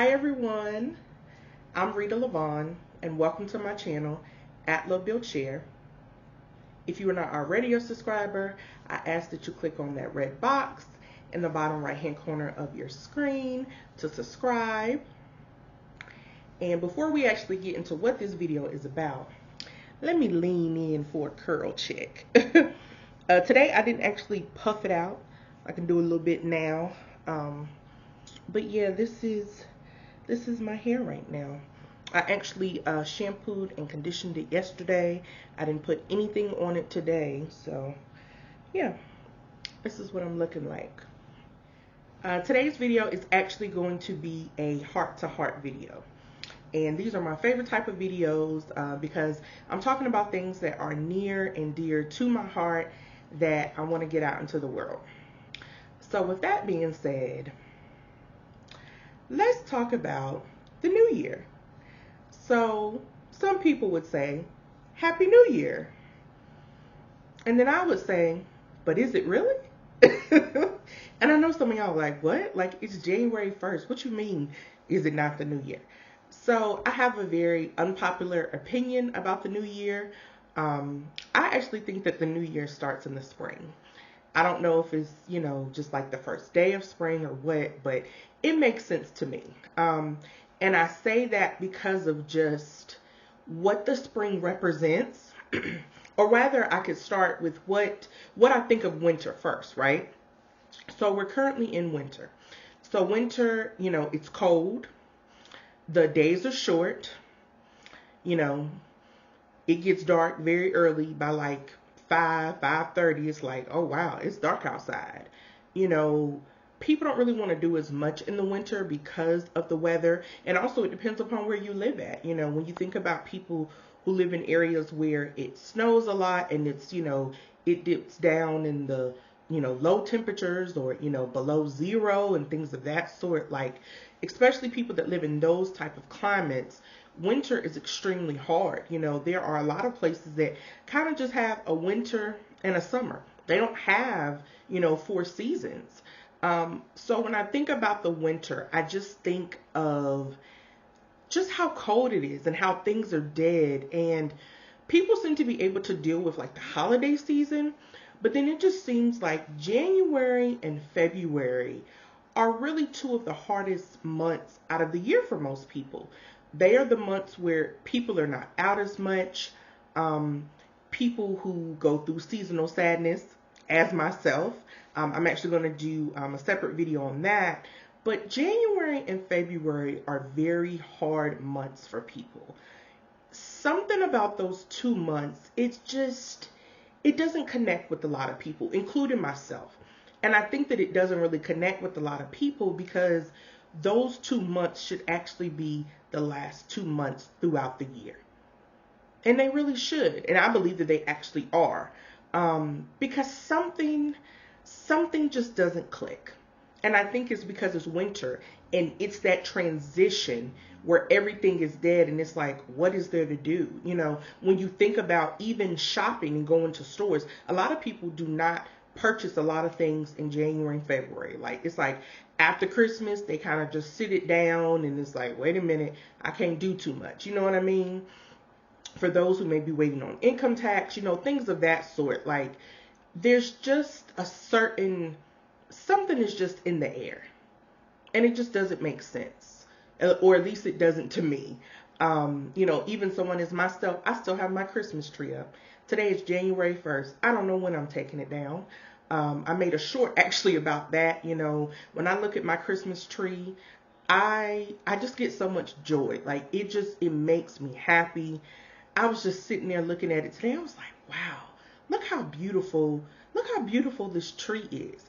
Hi everyone, I'm Rita Lavon and welcome to my channel at Love Build Share. If you are not already a subscriber, I ask that you click on that red box in the bottom right hand corner of your screen to subscribe. And before we actually get into what this video is about, let me lean in for a curl check. Today I didn't actually puff it out. I can do a little bit now. But yeah, this is my hair right now. I actually shampooed and conditioned it yesterday. I didn't put anything on it today. So yeah, this is what I'm looking like. Today's video is actually going to be a heart-to-heart video. And these are my favorite type of videos because I'm talking about things that are near and dear to my heart that I want to get out into the world. So with that being said, let's talk about the new year. So some people would say, Happy New Year. And then I would say, but is it really? And I know some of y'all are like, what? Like, it's January 1st. What you mean, is it not the new year? So I have a very unpopular opinion about the new year. I actually think that the new year starts in the spring. I don't know if it's, just like the first day of spring or what, but it makes sense to me. And I say that because of just what the spring represents, or rather I could start with what I think of winter first, right? So we're currently in winter. So winter, it's cold. The days are short. It gets dark very early by like 5:30. It's like, oh wow, it's dark outside. People don't really want to do as much in the winter because of the weather. And also it depends upon where you live at. When you think about people who live in areas where it snows a lot and it's, it dips down in the, low temperatures or, below zero and things of that sort, like especially people that live in those type of climates, winter is extremely hard. There are a lot of places that kind of just have a winter and a summer. They don't have, 4 seasons. So when I think about the winter, I just think of just how cold it is and how things are dead. And people seem to be able to deal with like the holiday season, but then it just seems like January and February are really 2 of the hardest months out of the year for most people. They are the months where people are not out as much. People who go through seasonal sadness, as myself. I'm actually going to do a separate video on that. But January and February are very hard months for people. Something about those 2 months, it doesn't connect with a lot of people, including myself. And I think that it doesn't really connect with a lot of people because those 2 months should actually be the last 2 months throughout the year. And they really should. And I believe that they actually are. Because something just doesn't click. And I think it's because it's winter and it's that transition where everything is dead and it's like, what is there to do? When you think about even shopping and going to stores, a lot of people do not purchase a lot of things in January and February. Like, it's like after Christmas, they kind of just sit it down and it's like, wait a minute, I can't do too much. You know what I mean? For those who may be waiting on income tax, things of that sort. Like, there's just a certain, something is just in the air. And it just doesn't make sense. Or at least it doesn't to me. Even someone as myself, I still have my Christmas tree up. Today is January 1st. I don't know when I'm taking it down. I made a short actually about that. When I look at my Christmas tree, I just get so much joy. Like, it makes me happy. I was just sitting there looking at it today. I was like, wow, look how beautiful this tree is.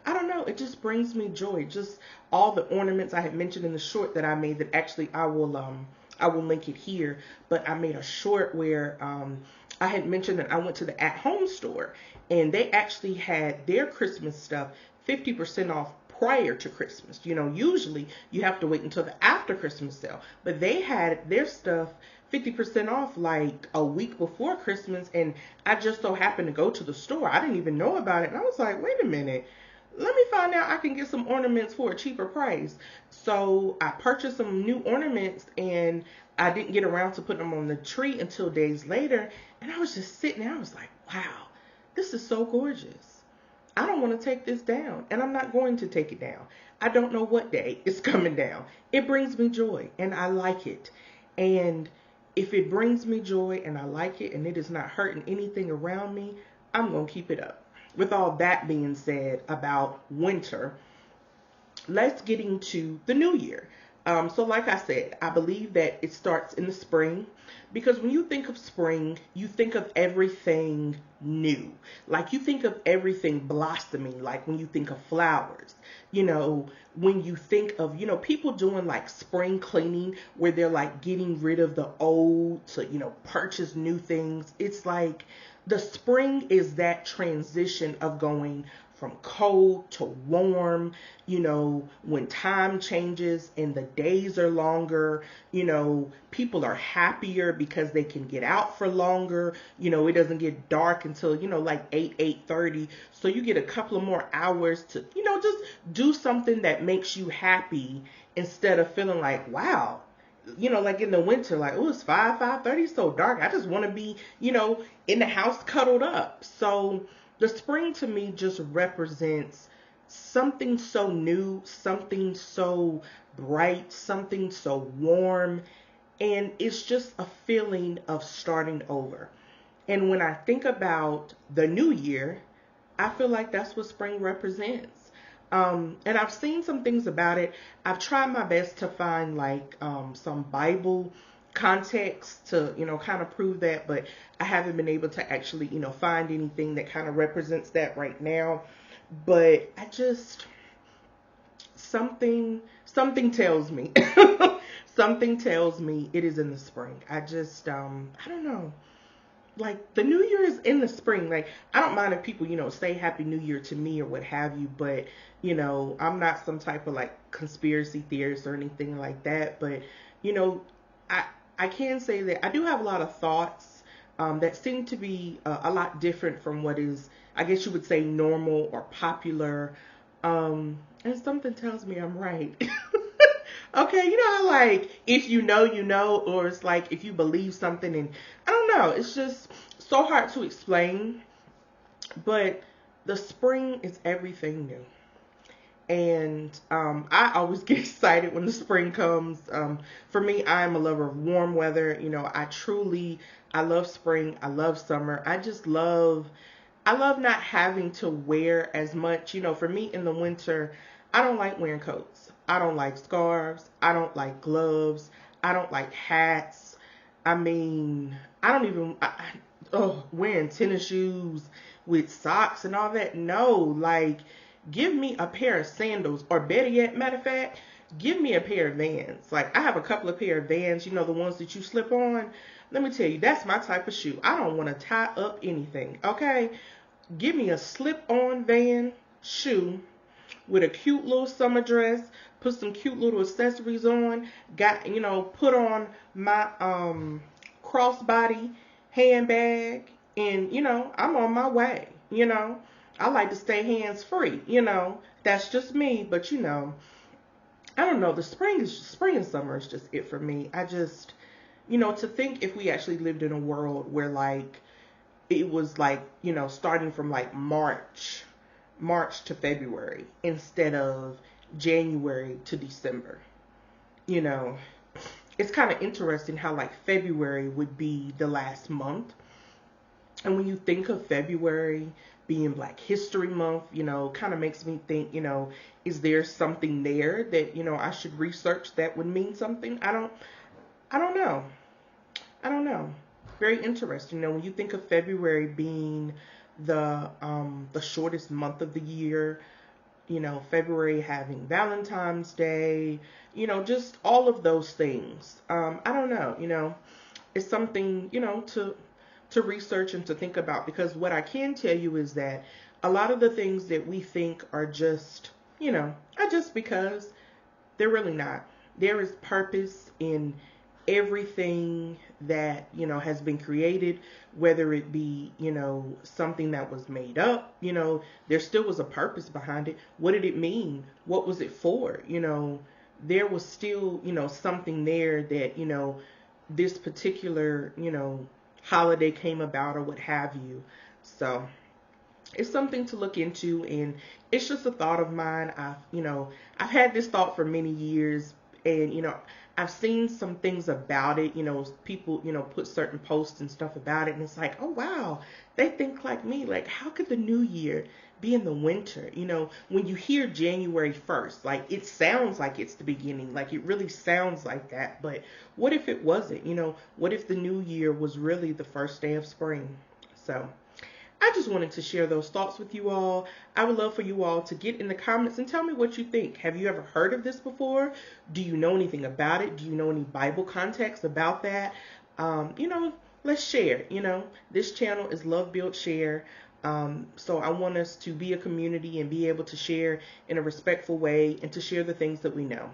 I don't know, it just brings me joy. Just all the ornaments I had mentioned in the short that I made, that actually I will link it here. But I made a short where I had mentioned that I went to the At Home store and they actually had their Christmas stuff 50% off prior to Christmas. Usually you have to wait until the after Christmas sale, but they had their stuff 50% off like a week before Christmas, and I just so happened to go to the store. I didn't even know about it, and I was like, wait a minute, let me find out I can get some ornaments for a cheaper price. So I purchased some new ornaments and I didn't get around to putting them on the tree until days later. And I was just sitting there. I was like, wow, this is so gorgeous. I don't want to take this down, and I'm not going to take it down. I don't know what day it's coming down. It brings me joy, and I like it. And if it brings me joy and I like it and it is not hurting anything around me, I'm going to keep it up. With all that being said about winter, let's get into the new year. So like I said, I believe that it starts in the spring, because when you think of spring, you think of everything new. Like you think of everything blossoming, like when you think of flowers. When you think of, people doing like spring cleaning where they're like getting rid of the old to, purchase new things. It's like the spring is that transition of going from cold to warm, when time changes and the days are longer, people are happier because they can get out for longer. It doesn't get dark until, like 8:30. So you get a couple of more hours to, just do something that makes you happy instead of feeling like, wow, like in the winter, like, oh, it's 5:30, so dark. I just want to be, in the house cuddled up. So the spring to me just represents something so new, something so bright, something so warm, and it's just a feeling of starting over. And when I think about the new year, I feel like that's what spring represents. And I've seen some things about it. I've tried my best to find like some Bible context to, kind of prove that, but I haven't been able to actually, find anything that kind of represents that right now. But I just, something tells me, something tells me it is in the spring. I just, I don't know. Like the new year is in the spring. Like I don't mind if people, say happy new year to me or what have you, but I'm not some type of like conspiracy theorist or anything like that. But I I can say that I do have a lot of thoughts that seem to be a lot different from what is, I guess you would say, normal or popular. And something tells me I'm right. Okay, how like if you know, or it's like if you believe something, and I don't know, it's just so hard to explain. But the spring is everything new. And I always get excited when the spring comes. For me, I am a lover of warm weather. I love spring. I love summer. I love not having to wear as much. For me in the winter, I don't like wearing coats. I don't like scarves. I don't like gloves. I don't like hats. I mean, I don't even, wearing tennis shoes with socks and all that. No, like, give me a pair of sandals, or better yet, matter of fact, give me a pair of Vans. Like, I have a couple of pair of Vans, the ones that you slip on. Let me tell you, that's my type of shoe. I don't want to tie up anything, okay? Give me a slip-on Van shoe with a cute little summer dress, put some cute little accessories on, put on my crossbody handbag, and I'm on my way. I like to stay hands free, That's just me, but I don't know, the spring and summer is just it for me. I just, to think if we actually lived in a world where like it was like, starting from like March to February instead of January to December. It's kind of interesting how like February would be the last month. And when you think of February being Black History Month, kind of makes me think, is there something there that, I should research that would mean something? I don't know. I don't know. Very interesting. When you think of February being the shortest month of the year, February having Valentine's Day, just all of those things. I don't know, it's something, to research and to think about, because what I can tell you is that a lot of the things that we think are just, are just because they're really not. There is purpose in everything that, you know, has been created, whether it be, you know, something that was made up, you know, there still was a purpose behind it. What did it mean? What was it for? You know, there was still, you know, something there that, you know, this particular, you know, holiday came about or what have you. So it's something to look into, and it's just a thought of mine. I've had this thought for many years, and, you know, I've seen some things about it. You know, people, you know, put certain posts and stuff about it, and it's like, oh wow, they think like me. Like, how could the new year be in the winter? You know, when you hear January 1st, like, it sounds like it's the beginning, like it really sounds like that. But what if it wasn't? You know, what if the new year was really the first day of spring? So I just wanted to share those thoughts with you all. I would love for you all to get in the comments and tell me what you think. Have you ever heard of this before? Do you know anything about it? Do you know any Bible context about that? You know, let's share. You know, this channel is Love Build Share. So I want us to be a community and be able to share in a respectful way and to share the things that we know.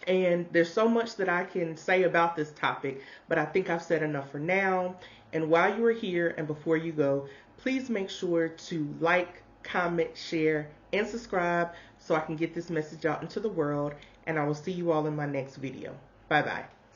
And there's so much that I can say about this topic, but I think I've said enough for now. And while you are here and before you go, please make sure to like, comment, share, and subscribe so I can get this message out into the world. And I will see you all in my next video. Bye-bye.